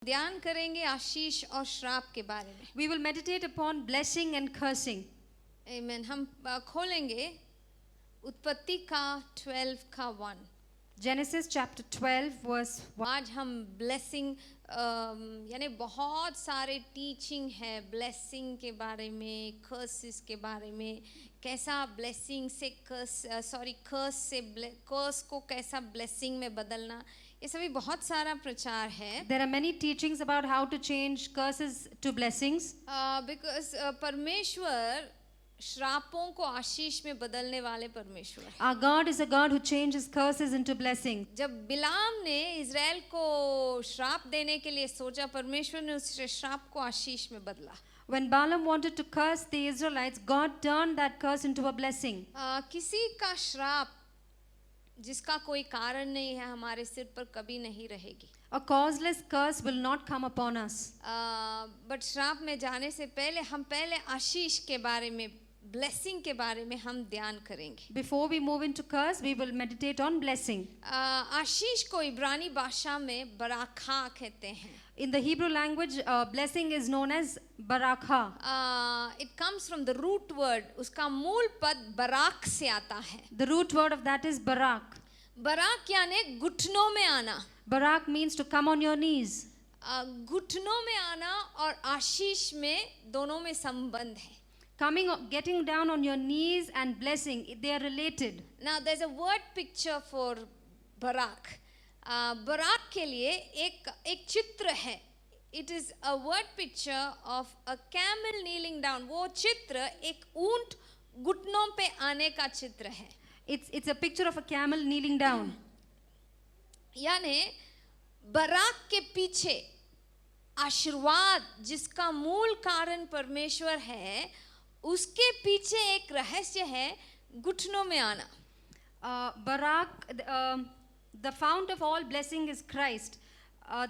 ध्यान करेंगे आशीष और श्राप के बारे में. We will meditate upon blessing and cursing. Amen. हम खोलेंगे उत्पत्ति का 12 का 1. Genesis chapter 12 verse 1. आज हम ब्लेसिंग यानी बहुत सारे टीचिंग है ब्लेसिंग के बारे में, कर्सेस के बारे में, कैसा ब्लेसिंग से कर्स को कैसा ब्लेसिंग में बदलना, ये सभी बहुत सारा प्रचार है. There are many teachings about how to change curses to blessings. Because परमेश्वर श्रापों को आशीष में बदलने वाले परमेश्वर है. Our God is a God who changes curses into blessing. जब बिलाम ने इज़राइल को श्राप देने के लिए सोचा, परमेश्वर ने उस श्राप को आशीष में बदला. When Balaam wanted to curse the Israelites, God turned that curse into a blessing. किसी का श्राप जिसका कोई कारण नहीं है हमारे सिर पर कभी नहीं रहेगी. A causeless curse will not come upon us. But श्राप में जाने से पहले हम पहले आशीष के बारे में, ब्लेसिंग के बारे में हम ध्यान करेंगे. Before we move into curse, we will meditate on blessing. आशीष को इब्रानी भाषा में बराखा कहते हैं. In the Hebrew language, blessing is known as barakah. It comes from the root word. उसका मूल पद बराक से आता है. The root word of that is barak. बराक यानी घुटनों में आना. Barak means to come on your knees. घुटनों में आना और आशीष में दोनों में संबंध है. Getting down on your knees and blessing, they are related. Now there's a word picture for barak. बराक के लिए एक चित्र है. It is a word picture of a camel kneeling down. वो चित्र एक ऊंट घुटनों पे आने का चित्र है. It's a picture of a camel kneeling down. यानी बराक के पीछे आशीर्वाद जिसका मूल कारण परमेश्वर है, उसके पीछे एक रहस्य है घुटनों में आना. Barak, the fount of all blessing is Christ.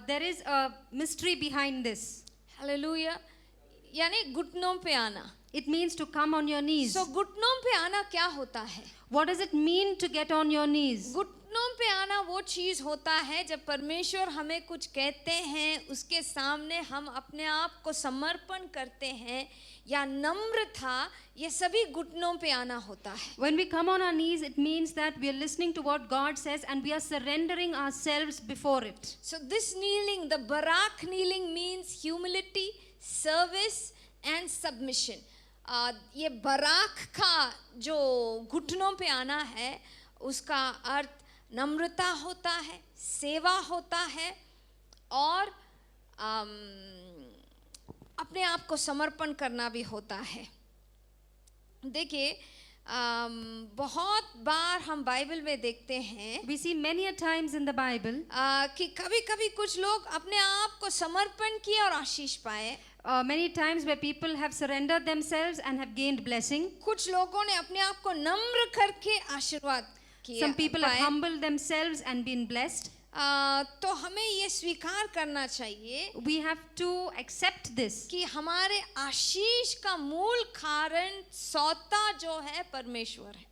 There is a mystery behind this. Hallelujah. यानी घुटनों पे आना. It means to come on your knees. So घुटनों पे आना क्या होता है? What does it mean to get on your knees? घुटनों पे आना वो चीज होता है जब परमेश्वर हमें कुछ कहते हैं, उसके सामने हम अपने आप को समर्पण करते हैं या नम्रता, ये सभी घुटनों पे आना होता है. When we come on our knees, it means that we are listening to what God says and we are surrendering ourselves before it. So this kneeling, the barak kneeling, means humility, service and submission. ये Barack का जो घुटनों पे आना है, उसका अर्थ नम्रता होता है, सेवा होता है और अपने आप को समर्पण करना भी होता है. देखिए बहुत बार हम बाइबल में देखते हैं, We see many a times in the Bible कि कभी-कभी कुछ लोग अपने आप को समर्पण किए और आशीष पाए. many times where people have surrendered themselves and have gained blessing. कुछ लोगों ने अपने आप को नम्र करके आशीर्वाद किया. Some people have humbled themselves and been blessed. तो हमें ये स्वीकार करना चाहिए We have to accept this. कि हमारे आशीष का मूल कारण सौता जो है परमेश्वर है.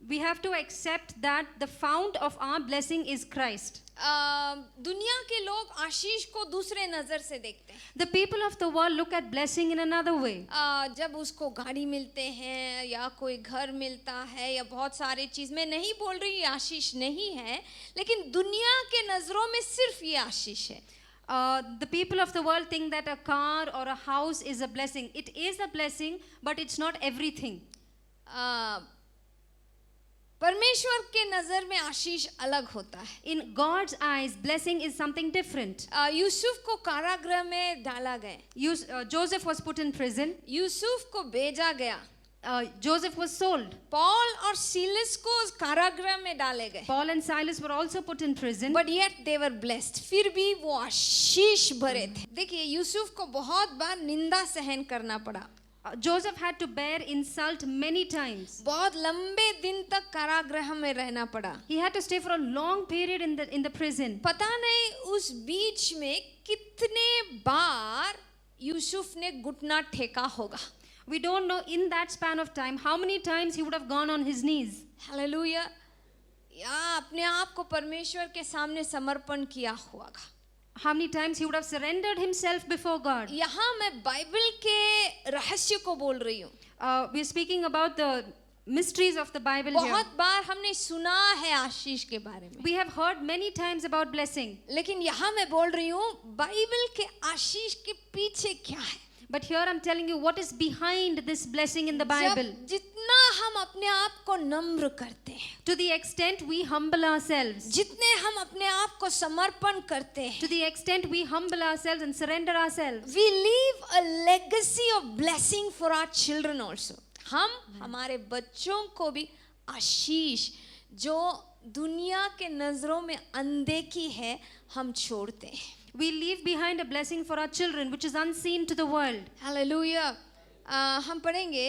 We have to accept that the fount of our blessing is Christ. दुनिया के लोग आशीष को दूसरे नजर से देखते हैं. The people of the world look at blessing in another way. जब उसको गाड़ी मिलते हैं या कोई घर मिलता है या बहुत सारी चीज, मैं नहीं बोल रही आशीष नहीं है, लेकिन दुनिया के नजरों में सिर्फ ये आशीष है. The people of the world think that a car or a house is a blessing. It is a blessing, but it's not everything. परमेश्वर के नजर में आशीष अलग होता है. In God's eyes, blessing is something different. Yusuf को कारागृह में डाला गया. Joseph was put in prison. Yusuf को भेजा गया. Joseph was sold. पॉल और सीलस को कारागृह में डाले गए. Paul and Silas were also put in prison. But yet they were blessed. फिर भी वो आशीष भरे थे. देखिए यूसुफ को बहुत बार निंदा सहन करना पड़ा. Joseph had to bear insult many times. बहुत लंबे दिन तक कारागृह में रहना पड़ा. He had to stay for a long period in the prison. पता नहीं उस बीच में कितने बार यूसुफ ने घुटना टेका होगा. We don't know in that span of time how many times he would have gone on his knees. Hallelujah. या अपने आप को परमेश्वर के सामने समर्पण किया होगा. how many times he would have surrendered himself before God. यहाँ मैं बाइबल के रहस्य को बोल रही हूँ. We are speaking about the mysteries of the Bible here. बहुत बार हमने सुना है आशीष के बारे में, We have heard many times about blessing. लेकिन यहाँ मैं बोल रही हूँ बाइबल के आशीष के पीछे क्या है. But here I'm telling you what is behind this blessing in the Bible. जब जितना हम अपने आप को नम्र करते हैं, To the extent we humble ourselves, जितने हम अपने आप को समर्पण करते हैं, to the extent we humble ourselves and surrender ourselves, we leave a legacy of blessing for our children also. हम हमारे बच्चों को भी आशीष जो दुनिया के नजरों में अनदेखी है हम छोड़ते हैं. we leave behind a blessing for our children which is unseen to the world. Hallelujah. हम पढ़ेंगे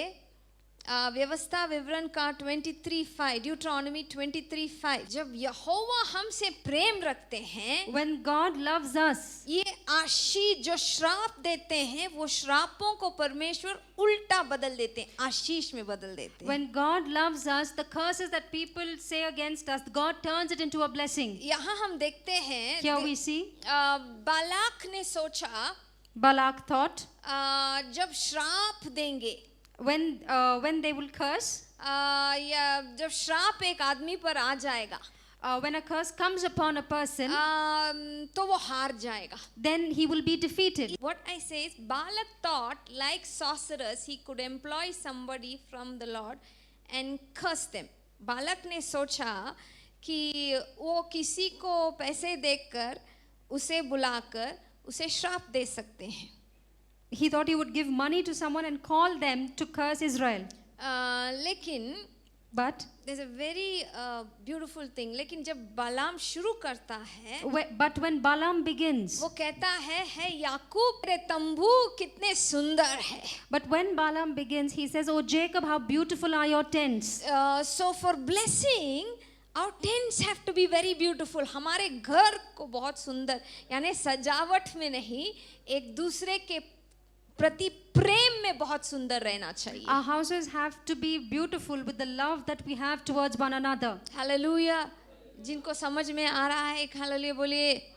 व्यवस्था विवरण का 23:5, ड्यूट्रॉनमी 23:5. जब यहोवा हमसे प्रेम रखते हैं, When God loves us, ये आशीष जो श्राप देते हैं वो श्रापों को परमेश्वर उल्टा बदल देते हैं, आशीष में बदल देते हैं. when God loves us, the curses that people say against us, God turns it into a blessing. यहाँ हम देखते हैं Here we see बालाक ने सोचा Balak thought जब श्राप देंगे, when they will curse, या जब श्राप एक आदमी पर आ जाएगा, when a curse comes upon a person, तो वो हार जाएगा. then he will be defeated. What I say is Balak thought like sorcerers he could employ somebody from the Lord and curse them. बालक ने सोचा कि वो किसी को पैसे देकर उसे बुलाकर उसे श्राप दे सकते हैं. He thought he would give money to someone and call them to curse Israel. लेकिन But there's a very beautiful thing. लेकिन जब बालाम शुरू करता है, when Balaam begins, वो कहता है याकूब तेरे तंबू कितने सुंदर है. but when Balaam begins, he says, "Oh Jacob, how beautiful are your tents." So for blessing, our tents have to be very beautiful. हमारे घर को बहुत सुंदर, यानी सजावट में नहीं, एक दूसरे के प्रति प्रेम में बहुत सुंदर रहना चाहिए. Our houses have to be beautiful with the love that we have towards one another. Hallelujah. जिनको समझ में आ रहा है एक हालेलुया बोलिए.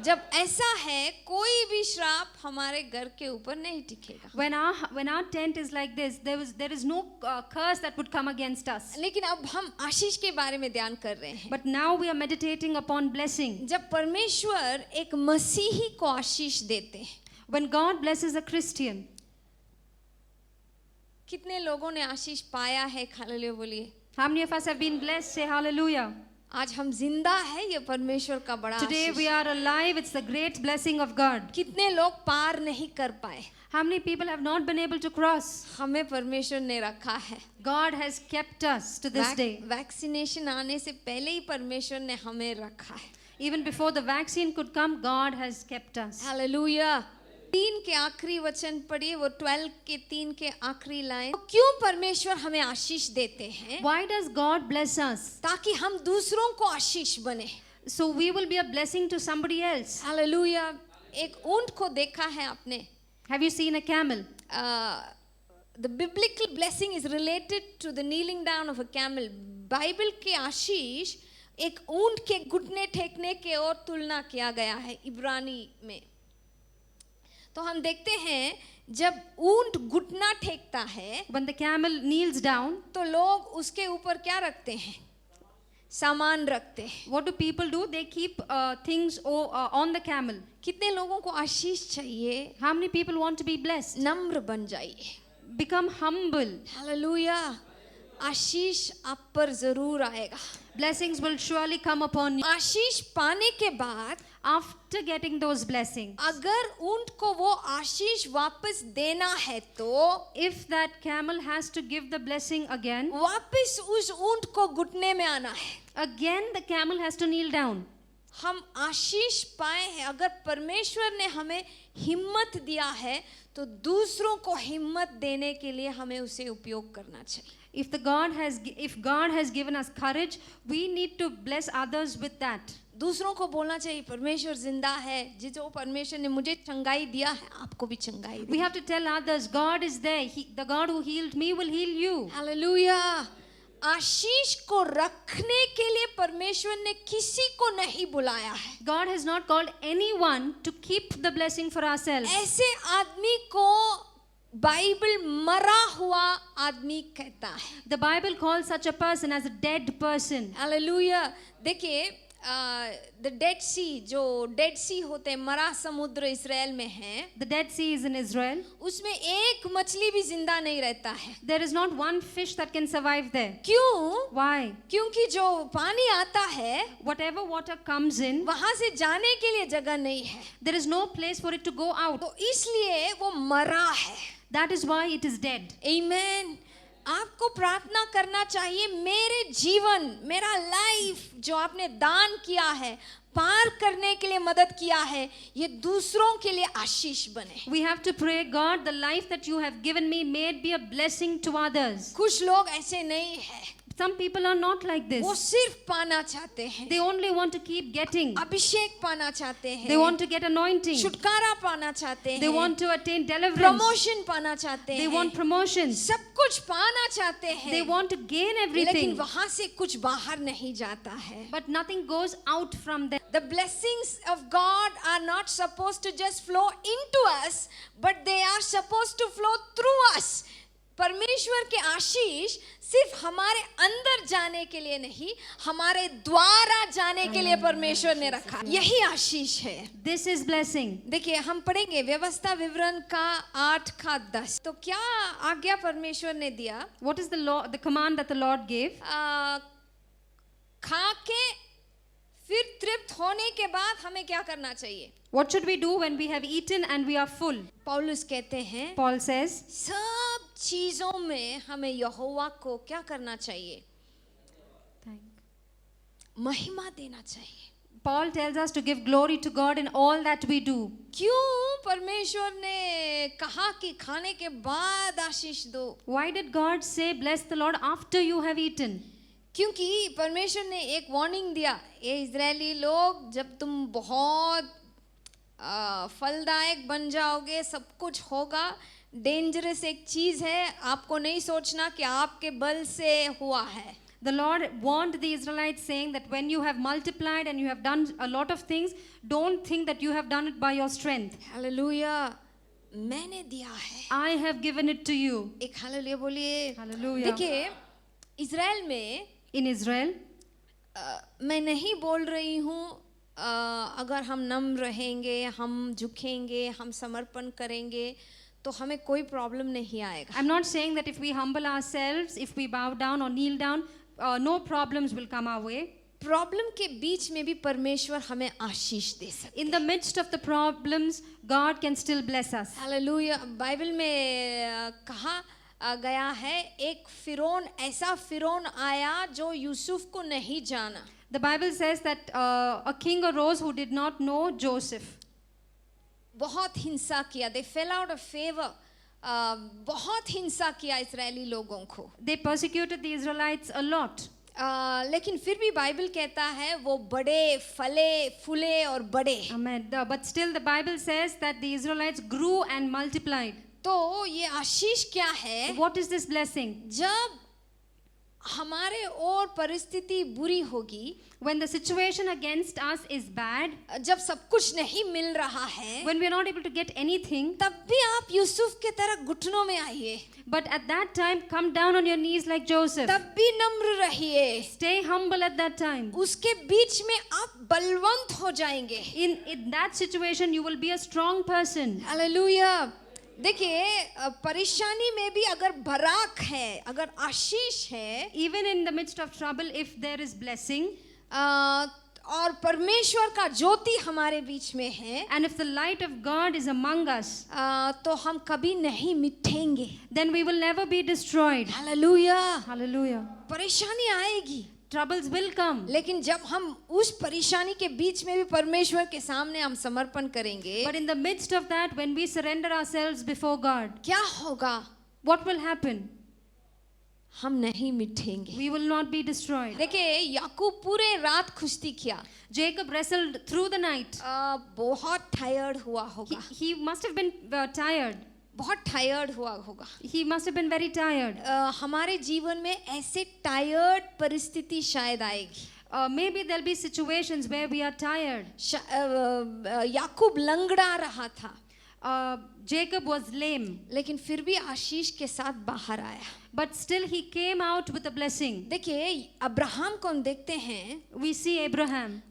जब ऐसा है कोई भी श्राप हमारे घर के ऊपर नहीं टिकेगा. When our tent is like this, there is no curse that would come against us. लेकिन अब हम आशीष के बारे में ध्यान कर रहे हैं. But now we are meditating upon blessing. जब परमेश्वर एक मसीही को आशीष देते हैं, When God blesses a Christian, कितने लोगों ने आशीष पाया है? हालेलुया बोलिए. how many of us have been blessed? Say hallelujah. आज हम जिंदा है, ये परमेश्वर का बड़ा Today Ashish. we are alive. It's the great blessing of God. कितने लोग पार नहीं कर पाए? How many people have not been able to cross? हमें परमेश्वर ने रखा है. God has kept us to this day. Vaccination आने से पहले ही परमेश्वर ने हमें रखा है. Even before the vaccine could come, God has kept us. Hallelujah. 3 के आखिरी वचन पढ़िए, वो 12 के 3 के आखिरी लाइन. क्यों परमेश्वर हमें आशीष देते हैं? Why does God bless us? ताकि हम दूसरों को आशीष बने. So we will be a blessing to somebody else. Hallelujah. एक ऊंट को देखा है आपने? Have you seen a camel? The biblical blessing is related to the kneeling down of a camel. Bible के आशीष एक ऊंट के घुटने टेकने के और तुलना किया गया है इब्रानी में. तो हम देखते हैं जब ऊंट घुटना टेकता है, When the camel kneels down, तो लोग उसके ऊपर क्या रखते हैं? सामान रखते हैं. what do people do? They keep things on the camel. कितने लोगों को आशीष चाहिए? How many people want to be blessed? नम्र बन जाइए. Become humble. हालेलुया. आशीष आप पर जरूर आएगा. Blessings will surely come upon you. आशीष पाने के बाद After getting those blessings, अगर ऊंट को वो आशीष वापस देना है तो if that camel has to give the blessing again, वापस उस ऊंट को घुटने में आना है. again the camel has to kneel down. हम आशीष पाए हैं, अगर परमेश्वर ने हमें हिम्मत दिया है तो दूसरों को हिम्मत देने के लिए हमें उसे उपयोग करना चाहिए. If God has given us courage, we need to bless others with that. दूसरों को बोलना चाहिए परमेश्वर जिंदा है, जो परमेश्वर ने मुझे चंगाई दिया है आपको भी चंगाई We they. have to tell others, God is there. The God who healed me will heal you. Hallelujah. आशीष को रखने के लिए परमेश्वर ने किसी को नहीं बुलाया है. God has not called anyone to keep the blessing for ourselves. ऐसे आदमी को बाइबल मरा हुआ आदमी कहता है. The Bible calls such a person as a dead person. Hallelujah. देखिए द डेड सी, जो डेड सी होते हैं, मरा समुद्र इस्राएल में है. The Dead Sea is in Israel. उसमें एक मछली भी जिंदा नहीं रहता है. There is not one fish that can survive there. क्यों? Why? क्योंकि जो पानी आता है Whatever water comes in, वहां से जाने के लिए जगह नहीं है. there is no place for it to go out. तो इसलिए वो मरा है. That is why it is dead. आमीन. आपको प्रार्थना करना चाहिए, मेरे जीवन, मेरा लाइफ जो आपने दान किया है, पार करने के लिए मदद किया है, ये दूसरों के लिए आशीष बने. We have to pray, God, the life that you have given me, may it be a blessing to others. कुछ लोग ऐसे नहीं है. Some people are not like वो this. सिर्फ पाना चाहते हैं. They only want to keep getting. अभिषेक पाना चाहते हैं. They want to get anointing. छुटकारा पाना चाहते They हैं. want to attain deliverance. Promotion पाना चाहते They हैं. want promotions. सब कुछ पाना चाहते हैं. They want to gain लेकिन everything. वहां से कुछ बाहर नहीं जाता है. But nothing goes out from them. The blessings of God are not supposed to just flow into us, but they are supposed to flow through us. परमेश्वर के आशीष सिर्फ हमारे अंदर जाने के लिए नहीं, हमारे द्वारा जाने के लिए परमेश्वर ने रखा. यही आशीष है. This is blessing. देखिए, हम पढ़ेंगे व्यवस्था विवरण का 8 का 10. तो क्या आज्ञा परमेश्वर ने दिया? What is the law, the command that the Lord gave? खा के फिर तृप्त होने के बाद हमें क्या करना चाहिए? What should we do when we have eaten and we are full? पौलुस कहते हैं, Paul says, सब चीजों में हमें यहोवा को क्या करना चाहिए? महिमा देना चाहिए. Paul tells us to give glory to God in all that we do. क्यों परमेश्वर ने कहा कि खाने के बाद आशीष दो? Why did God say, bless the Lord after you have eaten? क्योंकि परमेश्वर ने एक वार्निंग दिया, ये इजरायली लोग, जब तुम बहुत फलदायक बन जाओगे, सब कुछ होगा, डेंजरस एक चीज है, आपको नहीं सोचना कि आपके बल से हुआ है. The Lord warned the Israelites saying that when you have multiplied and you have done a lot of things, don't think that you have done it by your strength. Hallelujah. मैंने दिया है. I have given it to you. एक hallelujah बोलिए. Hallelujah. देखिए, Israel में In Israel, मैं नहीं बोल रही हूँ अगर हम नम्र रहेंगे, हम झुकेंगे, हम समर्पण करेंगे तो हमें कोई प्रॉब्लम नहीं आएगा. I'm not saying that if we humble ourselves, if we bow down or kneel down, no problems will come our way. Problem के बीच में भी परमेश्वर हमें आशीष दे सकते. In the midst of the problems, God can still bless us. Hallelujah. Bible में कहा गया है, एक फिरौन, ऐसा फिरौन आया जो यूसुफ को नहीं जाना. The Bible says that a king arose who did not know Joseph. बहुत हिंसा किया. They fell out of favor. बहुत हिंसा किया इस्राएली लोगों को. They persecuted the Israelites a lot. लेकिन फिर भी बाइबल कहता है वो बड़े, फले, फूले और बड़े. Amen. But still the Bible says that the Israelites grew and multiplied. तो ये आशीष क्या है? What is this blessing? जब हमारे और परिस्थिति बुरी होगी, When the situation against us is bad, जब सब कुछ नहीं मिल रहा है, when we are not able to get anything, तब भी आप यूसुफ के तरह घुटनों में आइए. but at that time come down on your knees like Joseph. तब भी नम्र रहिए. Stay humble at that time. उसके बीच में आप बलवंत हो जाएंगे. In that situation you will be a strong person. Hallelujah. देखिए, परेशानी में भी अगर बराक है, अगर आशीष है, Even in the midst of trouble, if there is blessing, और परमेश्वर का ज्योति हमारे बीच में है, and if the light of God is among us, तो हम कभी नहीं मिटेंगे. then we will never be destroyed. Hallelujah. Hallelujah. परेशानी आएगी, Troubles will come. लेकिन जब हम उस परेशानी के बीच में भी परमेश्वर के सामने हम समर्पण करेंगे, But in the midst of that, when we surrender ourselves before God, क्या होगा? what will happen? हम नहीं मिटेंगे. We will not be destroyed. देखिए, याकूब पूरे रात कुश्ती किया. Jacob wrestled through the night. बहुत टायर्ड हुआ He, होगा. he must have been tired. बहुत टायर्ड हुआ होगा। He must have been very tired. हमारे जीवन में ऐसे टायर्ड परिस्थिति शायद आएगी। Maybe there'll be situations where we are tired. याकूब लंगड़ा रहा था, Jacob was lame, लेकिन फिर भी आशीष के साथ बाहर आया। but still he came out with a blessing. देखिए अब्राहम को हम देखते हैं We see Abraham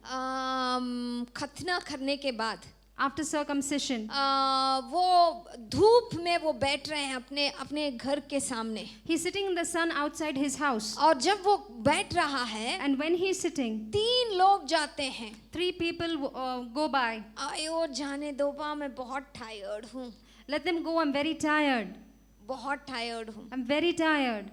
खतना करने के बाद after circumcision. वो धूप में वो बैठ रहे हैं अपने अपने घर के सामने, He's sitting in the sun outside his house. और जब वो बैठ रहा है And when he's sitting, 3 लोग जाते हैं। 3 people go by. आयो जाने दो बा, मैं बहुत टायर्ड हूँ, Let them go, I'm very tired. बहुत टायर्ड हूँ। I'm very tired.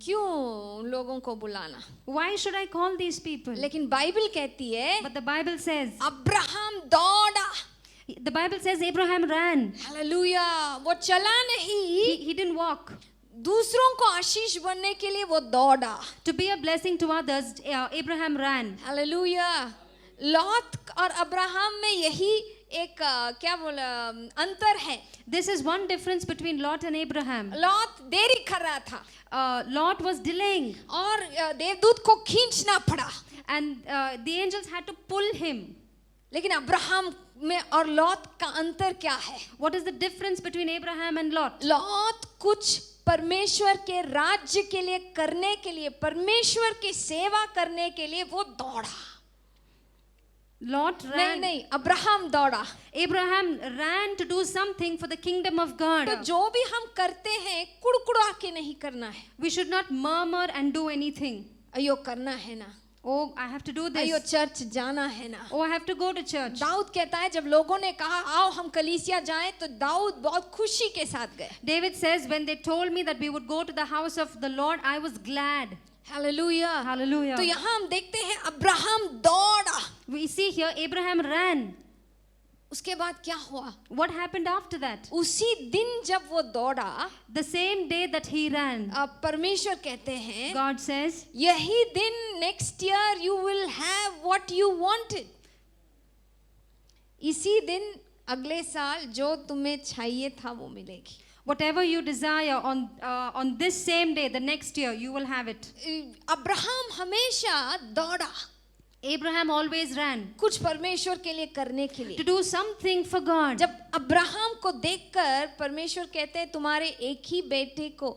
क्यों लोगों को बुलाना? Why should I call these people? लेकिन बाइबल कहती है But the Bible says, Abraham दौड़ा। the Bible says Abraham ran. Hallelujah, वो चला नहीं, He didn't walk. दूसरों को आशीष बनने के लिए वो दौड़ा। To be a blessing to others, Abraham ran. Hallelujah. Lot और अब्राहम में यही एक क्या बोला अंतर है। This is one difference between Lot and Abraham. लॉत देरी कर रहा था, Lot was delaying, और देवदूत को खींचना पड़ा, and the angels had to pull him. लेकिन अब्राहम में और लॉत का अंतर क्या है? What is the difference between Abraham and Lot? लॉत कुछ परमेश्वर के राज्य के लिए करने के लिए, परमेश्वर की सेवा करने के लिए वो दौड़ा। Lot ran. नहीं, अब्राहम दौड़ा। Abraham ran to do something for the kingdom of God. तो जो भी हम करते हैं कुड़कुड़ा के नहीं करना है। We should not murmur and do anything. अयो करना है ना, Oh, I have to do अयो this. चर्च जाना है ना। Oh, I have to go to church. Dawood कहता है जब लोगों ने कहा आओ हम कलीसिया जाएं, तो दाऊद बहुत खुशी के साथ गए। David says, when they told me that we would go to the house of the Lord, I was glad. Hallelujah. Hallelujah. तो यहाँ हम देखते हैं अब्राहम दौड़ा। We see here Abraham ran. उसके बाद क्या हुआ? What happened after that? उसी दिन जब वो दौड़ा, The same day that he ran, परमेश्वर कहते हैं God says, यही दिन next year you will have what you wanted। इसी दिन अगले साल जो तुम्हें चाहिए था वो मिलेगी। whatever you desire on this same day, the next year, you will have it. Abraham हमेशा दौड़ा, Abraham always ran कुछ परमेश्वर के लिए करने के लिए। to do something for God. जब अब्राहम को देखकर परमेश्वर कहते हैं तुम्हारे एक ही बेटे को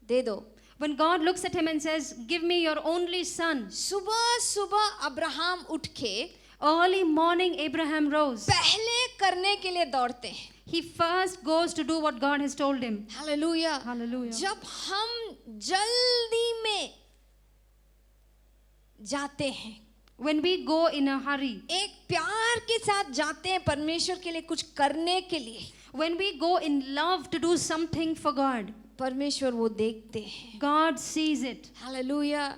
दे दो। When God looks at him and says, give me your only son. सुबह सुबह अब्राहम उठ के Early morning, Abraham rose. पहले करने के लिए दौड़ते हैं। He first goes to do what God has told him. Hallelujah. Hallelujah. जब हम जल्दी में जाते हैं, When we go in a hurry, एक प्यार के साथ जाते हैं परमेश्वर के लिए कुछ करने के लिए, when we go in love to do something for God, परमेश्वर वो देखते हैं। God sees it. Hallelujah.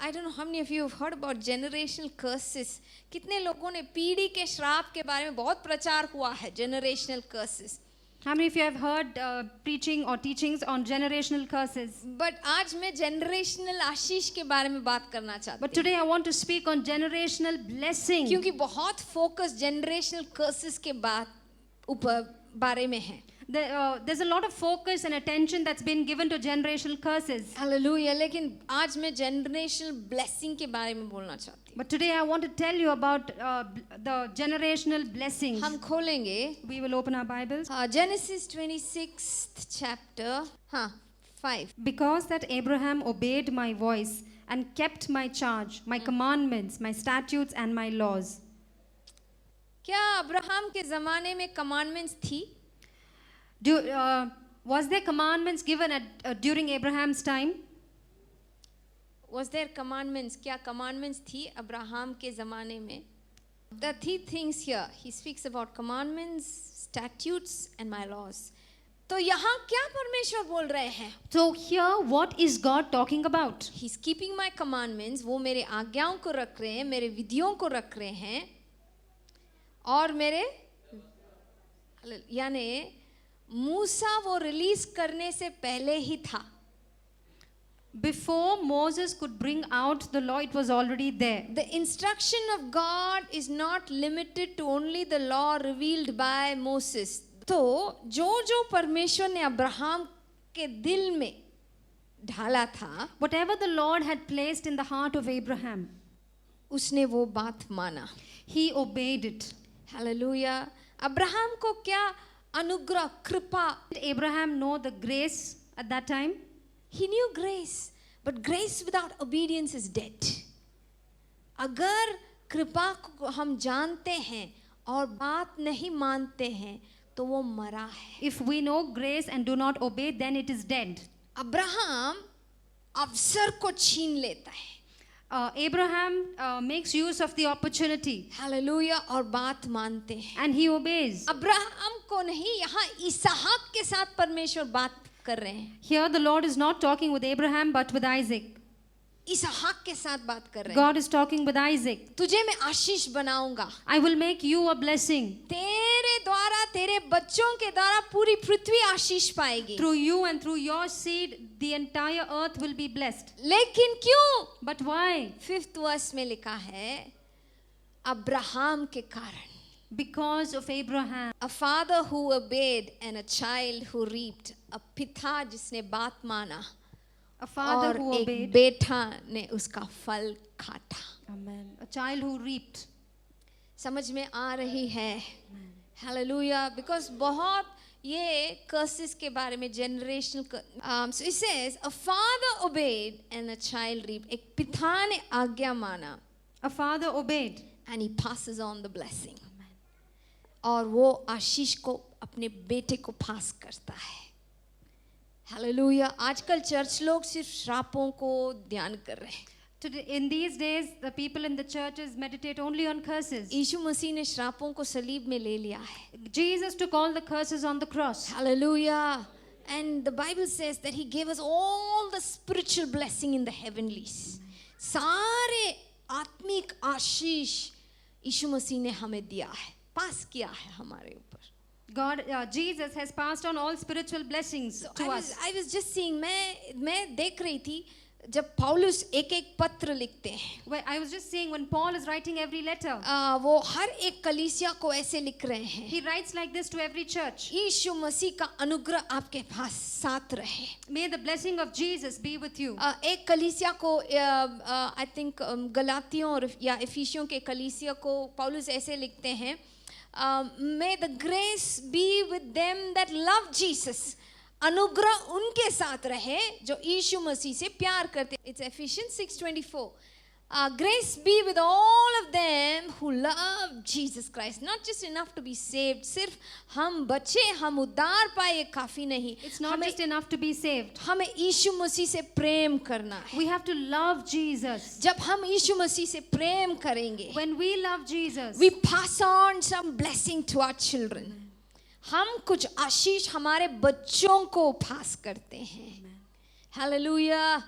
I don't know how many of you have heard about generational curses. कितने लोगों ने पीढ़ी के श्राप के बारे में बहुत प्रचार हुआ है, generational curses. How many of you have heard preaching or teachings on generational curses? But आज मैं generational आशीष के बारे में बात करना चाहती But हूँ, today I want to speak on generational blessing. क्योंकि बहुत focus generational curses के बारे में है। There's a lot of focus and attention that's been given to generational curses. Hallelujah. लेकिन आज मैं generational blessing के बारे में बोलना चाहती हूँ। But today I want to tell you about the generational blessings. हम खोलेंगे We will open our Bibles. Genesis 26th chapter, 5. Because that Abraham obeyed my voice and kept my charge, my commandments, my statutes and my laws. क्या Abraham के ज़माने में commandments थी? Was there commandments given during Abraham's time? Was there commandments? क्या commandments थी Abraham के ज़माने में? The three things here. He speaks about commandments, statutes and my laws. तो यहाँ क्या परमेश्वर बोल रहे हैं? So here what is God talking about? He's keeping my commandments. वो मेरे आज्ञाओं को रख रहे हैं, मेरे विधियों को रख रहे हैं, और मेरे यानी मूसा वो रिलीज करने से पहले ही था। Before Moses could bring out the law, it was already there. The instruction of God is not limited to only the law revealed by Moses. तो जो परमेश्वर ने अब्राहम के दिल में ढाला था, Whatever the Lord had placed in the heart of Abraham, उसने वो बात माना. he obeyed it. Hallelujah. Abraham को क्या अनुग्रह, कृपा. Did Abraham know the grace at that time? He knew grace, but grace without obedience is dead. अगर कृपा को हम जानते हैं और बात नहीं मानते हैं तो वो मरा है. If we know grace and do not obey, then it is dead. Abraham अवसर को छीन लेता है. Abraham makes use of the opportunity hallelujah. और बात मानते हैं. and he obeys. अब्राहम को नहीं, यहाँ इसहाक के साथ परमेश्वर बात कर रहे हैं. Here the Lord is not talking with Abraham but with Isaac. इसहाक के साथ बात कर रहे हैं. God is talking with Isaac. तुझे मैं आशीष बनाऊंगा. I will make you a blessing. तेरे द्वारा, तेरे बच्चों के द्वारा पूरी पृथ्वी आशीष पाएगी. Through you and through your seed, the entire earth will be blessed. लेकिन क्यों? But why? 5th वर्स में लिखा है अब्राहम के कारण. Because of Abraham. A father who obeyed and a child who reaped. a पिता जिसने बात माना A father और who एक obeyed. बेटा ने उसका फल काटा. Amen. A child who reaped. समझ में आ रही है? हालेलुया. बिकॉज बहुत ये कर्सेस के बारे में generational. So it says a father obeyed and a child reaped. एक पिता ने आज्ञा माना. A father obeyed. And he passes on the blessing. और वो आशीष को अपने बेटे को पास करता है. हालेलुया. आजकल चर्च लोग सिर्फ श्रापों को ध्यान कर रहे हैं. Today, in these days, the people in the churches meditate only on curses. यीशु मसीह ने श्रापों को सलीब में ले लिया है. Jesus took all the curses on the cross. Hallelujah. And the Bible says that he gave us all the spiritual blessing in the heavenlies. सारे आत्मिक आशीष यीशु मसीह ने हमें दिया है, पास किया है हमारे ऊपर. Jesus has passed on all spiritual blessings to us. I was just seeing, मैं देख रही थी जब पौलुस एक एक पत्र लिखते हैं. Well, I was just saying when Paul is writing every letter, वो हर एक कलीसिया को ऐसे लिख रहे हैं. he writes like this to every church. यीशु मसीह का अनुग्रह आपके पास साथ रहे. May the blessing of Jesus be with you. एक कलीसिया को आई थिंक गलातियों और या इफिसियों के कलीसिया को पौलुस ऐसे लिखते हैं, may the grace be with them that love Jesus. अनुग्रह उनके साथ रहे जो यीशु मसीह से प्यार करते. It's Ephesians 6:24. Grace be with all of them who love Jesus Christ. Not just enough to be saved. सिर्फ हम बचे, हम उद्धार पाए, ये काफी नहीं. It's not just enough to be saved. हमें यीशु मसीह से प्रेम करना है. We have to love Jesus. जब हम यीशु मसीह से प्रेम करेंगे, When we love Jesus, we pass on some blessing to our children. हम कुछ आशीष हमारे बच्चों को पास करते हैं. हालेलुया.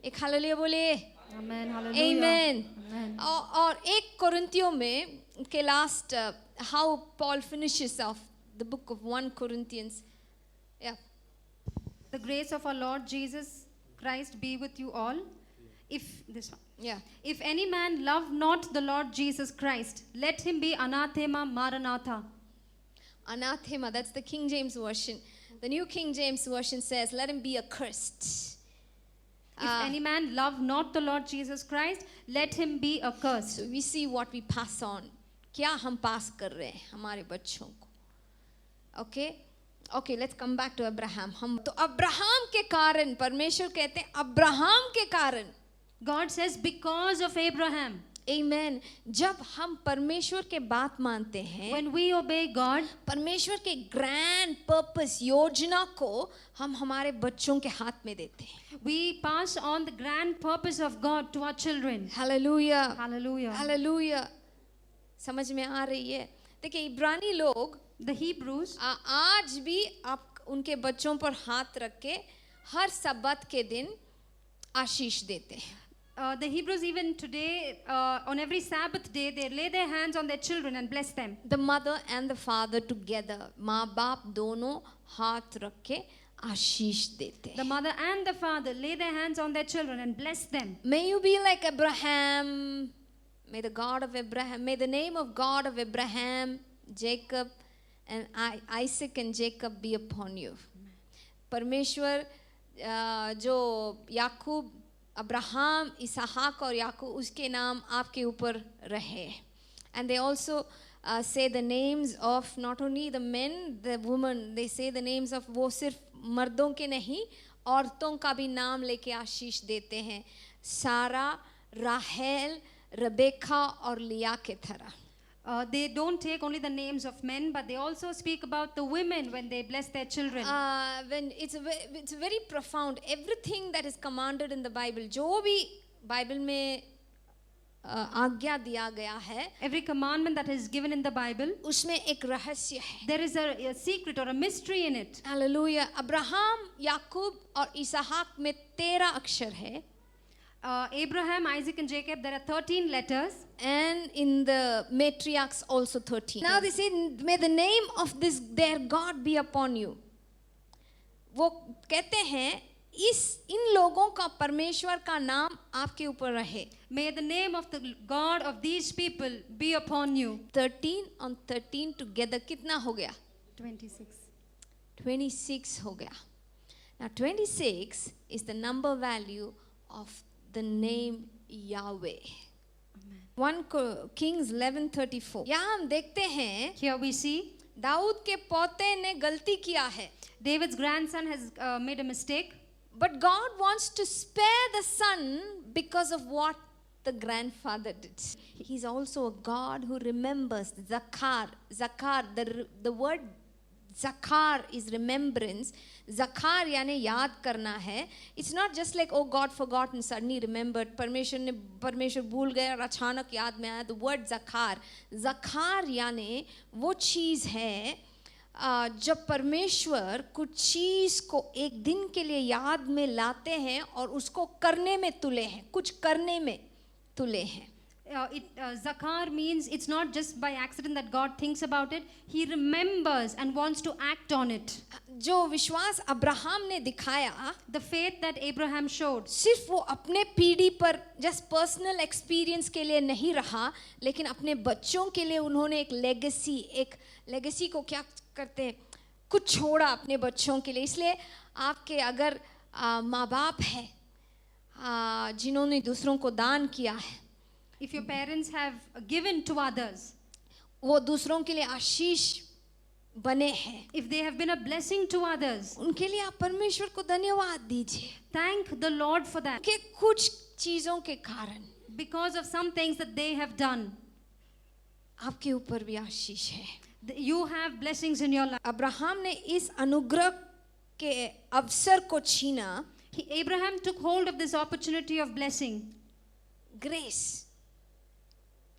एक हालेलुया बोले. Amen. Hallelujah. Amen. Amen. और एक कोरिंथियों में के last how Paul finishes off the book of 1 Corinthians. Yeah. The grace of our Lord Jesus Christ be with you all. If this one. Yeah. If any man love not the Lord Jesus Christ, let him be anathema maranatha. Anathema, that's the King James Version. The New King James Version says, let him be accursed. If any man love not the Lord Jesus Christ, let him be accursed. So we see what we pass on. क्या हम पास कर रहे हैं हमारे बच्चों को. Okay, let's come back to Abraham. हम तो अब्राहम के कारण, परमेश्वर कहते हैं अब्राहम के कारण. God says because of Abraham. Amen. जब हम परमेश्वर के बात मानते हैं, When we obey God, परमेश्वर के ग्रैंड पर्पस योजना को हम हमारे बच्चों के हाथ में देते हैं. we pass on the grand purpose of God to our children. Hallelujah. Hallelujah. Hallelujah. समझ में आ रही है? देखिए इब्रानी लोग The Hebrews, आज भी आप उनके बच्चों पर हाथ रख के हर सब्बत के दिन आशीष देते हैं. the Hebrews even today, on every Sabbath day, they lay their hands on their children and bless them. The mother and the father together, माँ बाप दोनों हाथ रख के आशीष देते The हैं. mother and the father lay their hands on their children and bless them. May you be like Abraham. May the God of Abraham, may the name of God of Abraham, Jacob, and Isaac and Jacob be upon you. परमेश्वर जो याकूब, Abraham, इसहाक और याकूब, उसके नाम आपके ऊपर रहे. And they also say the names of not only the men, the women, they say the names of, वो सिर्फ मर्दों के नहीं, औरतों का भी नाम लेके आशीष देते हैं. सारा, राहेल, रेबेका और लिया के तरह. They don't take only the names of men, but they also speak about the women when they bless their children. When it's very profound. Everything that is commanded in the Bible, जो भी Bible में आज्ञा दिया गया है, Every commandment that is given in the Bible, उसमें एक रहस्य है. there is a secret or a mystery in it. Hallelujah. Abraham, याकूब और इसहाक में 13 अक्षर है. Abraham, Isaac and Jacob, there are 13 letters. And in the matriarchs also 13. Now they say, may the name of this their God be upon you. वो कहते हैं इन लोगों का, परमेश्वर का नाम आपके ऊपर रहे. May the name of the God of these people be upon you. 13 on 13 together कितना हो गया? 26. 26 हो गया. Now 26 is the number value of the name Yahweh. 1 Kings 11:34. यहाँ हम देखते हैं Here we see दाऊद के पोते ने गलती किया है. David's grandson has made a mistake. But God wants to spare the son because of what the grandfather did. He's also a God who remembers. Zakar, the word Zakar is remembrance. Zakar यानी याद करना है. It's not just like, oh, God forgot and suddenly remembered. परमेश्वर भूल गए और अचानक याद में आया. The word Zakar. Zakar यानी वो चीज़ है जब परमेश्वर कुछ चीज़ को एक दिन के लिए याद में लाते हैं और उसको करने में तुले हैं, कुछ करने में तुले हैं. Zakar means it's not just by accident that God thinks about it. He remembers and wants to act on it. जो विश्वास अब्राहम ने दिखाया, The faith that Abraham showed, सिर्फ वो अपने पीढ़ी पर जस्ट पर्सनल एक्सपीरियंस के लिए नहीं रहा, लेकिन अपने बच्चों के लिए उन्होंने एक लेगेसी को क्या करते हैं, कुछ छोड़ा अपने बच्चों के लिए. इसलिए आपके अगर माँ बाप हैं जिन्होंने दूसरों को दान किया है, if your parents have given to others, वो दूसरों के लिए आशीष बने हैं, if they have been a blessing to others, उनके लिए आप परमेश्वर को धन्यवाद दीजिए. thank the Lord for that. कि कुछ चीजों के कारण Because of some things that they have done, आपके ऊपर भी आशीष है. you have blessings in your life. Abraham ने इस अनुग्रह के अवसर को छीना. Abraham took hold of this opportunity of blessing. Grace.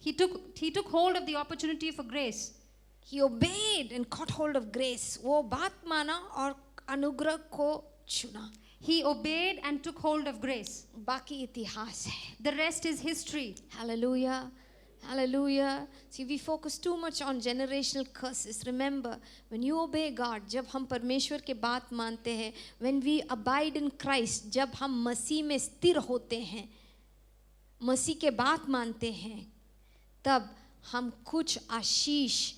He took hold of the opportunity for grace. He obeyed and caught hold of grace. वो बात माना और अनुग्रह को चुना. He obeyed and took hold of grace. बाकी इतिहास है. The rest is history. Hallelujah. Hallelujah. See, we focus too much on generational curses. Remember, when you obey God, जब हम परमेश्वर के बात मानते हैं, when we abide in Christ, जब हम मसीह में स्थिर होते हैं, मसीह के बात मानते हैं, तब हम कुछ आशीष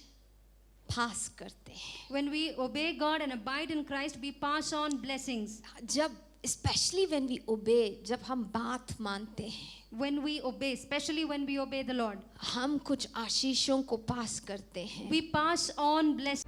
पास करते हैं. When we obey God and abide in Christ, we pass on blessings. जब especially when we obey, जब हम बात मानते हैं, When we obey, especially when we obey the Lord, हम कुछ आशीषों को पास करते हैं. we pass on blessings.